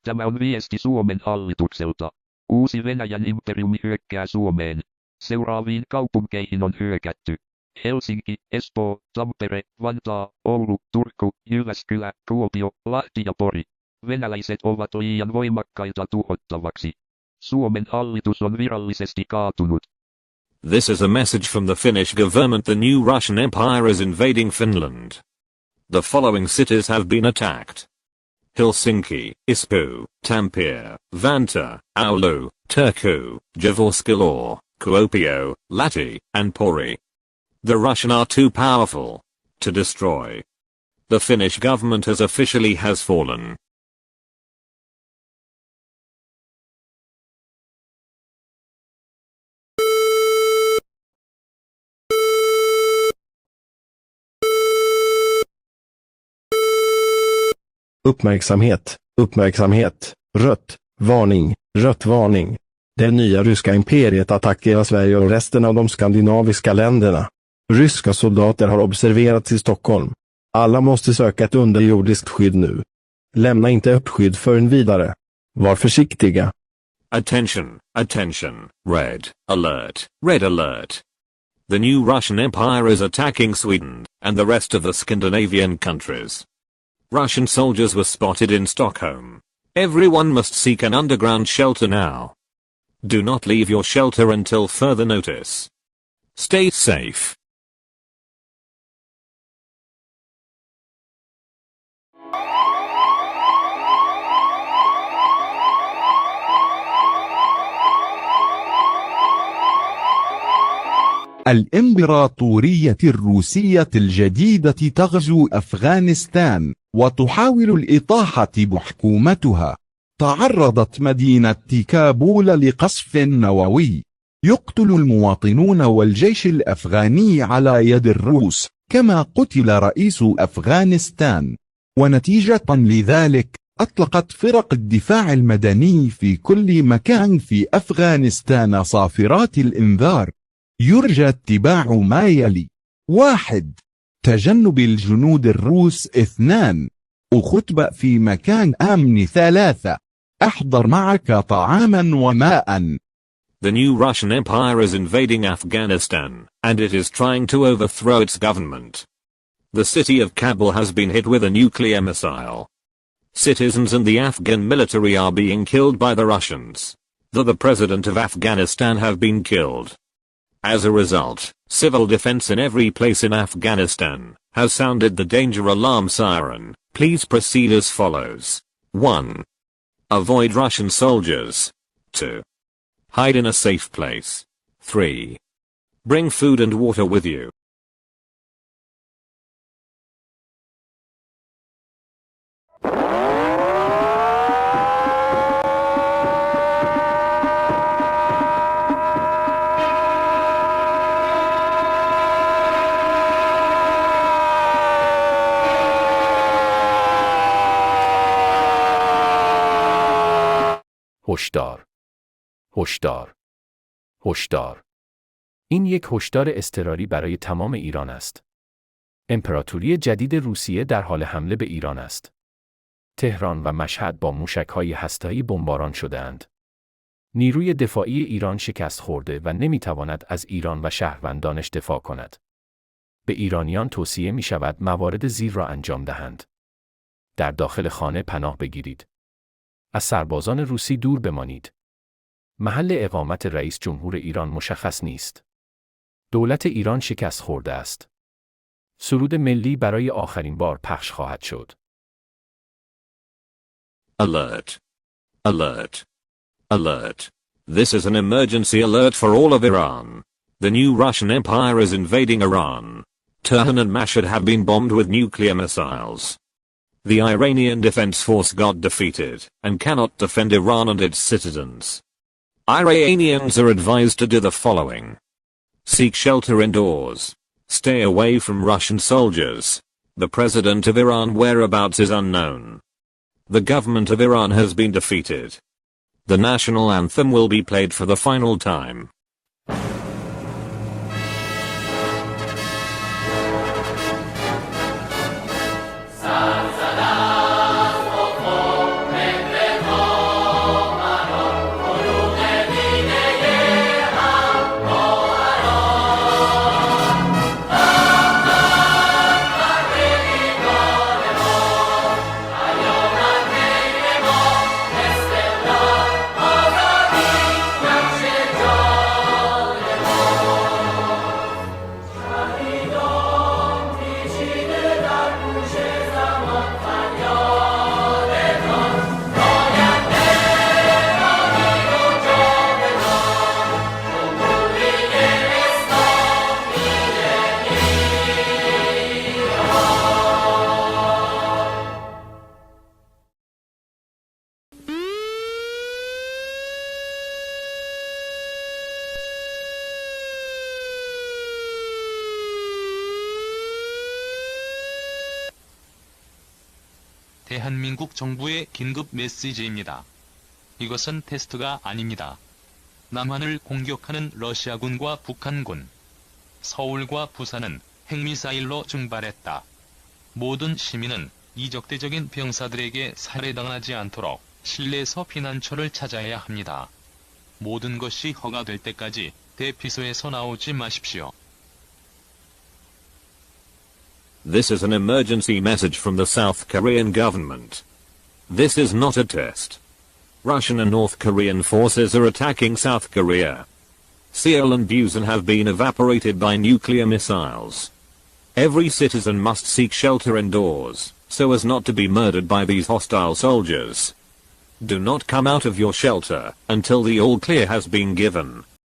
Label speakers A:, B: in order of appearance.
A: Tämä on viesti Suomen hallitukselta. Uusi Venäjän imperiumi hyökkää Suomeen. Seuraaviin kaupunkeihin on hyökätty. Helsinki, Espoo, Tampere, Vantaa, Oulu, Turku, Jyväskylä, Kuopio, Lahti ja Pori. Venäläiset ovat liian voimakkaita tuhottavaksi. Suomen hallitus on virallisesti kaatunut.
B: This is a message from the Finnish government. The new Russian Empire is invading Finland. The following cities have been attacked: Helsinki, Espoo, Tampere, Vantaa, Oulu, Turku, Jyväskylä, Kuopio, Lahti, and Pori. The Russian are too powerful to destroy. The Finnish government has officially fallen.
C: Uppmärksamhet, uppmärksamhet, rött, varning, rött varning. Det nya ryska imperiet attackerar Sverige och resten av de skandinaviska länderna. Ryska soldater har observerats i Stockholm. Alla måste söka ett underjordiskt skydd nu. Lämna inte uppskydd förrän vidare. Var försiktiga.
B: Attention, attention, red alert, red alert. The new Russian Empire is attacking Sweden and the rest of the Scandinavian countries. Russian soldiers were spotted in Stockholm. Everyone must seek an underground shelter now. Do not leave your shelter until further notice. Stay safe.
D: الإمبراطورية الروسية الجديدة تغزو أفغانستان وتحاول الإطاحة بحكومتها. تعرضت مدينة كابول لقصف نووي يقتل المواطنون والجيش الأفغاني على يد الروس، كما قتل رئيس أفغانستان. ونتيجة لذلك أطلقت فرق الدفاع المدني في كل مكان في أفغانستان صافرات الإنذار. يرجى اتباع ما يلي: 1. تجنب الجنود الروس. 2. اخبأ في مكان آمن. 3. احضر معك طعاما وماء.
B: The new Russian Empire is invading Afghanistan, and it is trying to overthrow its government. The city of Kabul has been hit with a nuclear missile. Citizens and the Afghan military are being killed by the Russians. The president of Afghanistan have been killed. As a result, civil defense in every place in Afghanistan has sounded the danger alarm siren. Please proceed as follows. 1. Avoid Russian soldiers. 2. Hide in a safe place. 3. Bring food and water with you.
E: هشدار. هشدار. هشدار. این یک هشدار اضطراری برای تمام ایران است. امپراتوری جدید روسیه در حال حمله به ایران است. تهران و مشهد با موشک‌های هسته‌ای بمباران شده‌اند. نیروی دفاعی ایران شکست خورده و نمی‌تواند از ایران و شهروندانش دفاع کند. به ایرانیان توصیه می‌شود موارد زیر را انجام دهند. در داخل خانه پناه بگیرید. از سربازان روسی دور بمانید. محل اقامت رئیس جمهور ایران مشخص نیست. دولت ایران شکست خورده است. سرود ملی برای آخرین بار پخش خواهد شد.
B: Alert. Alert. Alert. This is an emergency alert for all of Iran. The new Russian Empire is invading Iran. Tehran and Mashhad have been bombed with nuclear missiles. The Iranian Defense Force got defeated and cannot defend Iran and its citizens. Iranians are advised to do the following. Seek shelter indoors. Stay away from Russian soldiers. The president of Iran whereabouts is unknown. The government of Iran has been defeated. The national anthem will be played for the final time.
F: 대한민국 정부의 긴급 메시지입니다. 이것은 테스트가 아닙니다. 남한을 공격하는 러시아군과 북한군, 서울과 부산은 핵미사일로 증발했다. 모든 시민은 이적대적인 병사들에게 살해당하지 않도록 실내에서 피난처를 찾아야 합니다. 모든 것이 허가될 때까지 대피소에서 나오지 마십시오.
B: This is an emergency message from the South Korean government. This is not a test. Russian and North Korean forces are attacking South Korea. Seoul and Busan have been evaporated by nuclear missiles. Every citizen must seek shelter indoors, so as not to be murdered by these hostile soldiers. Do not come out of your shelter until the all clear has been given.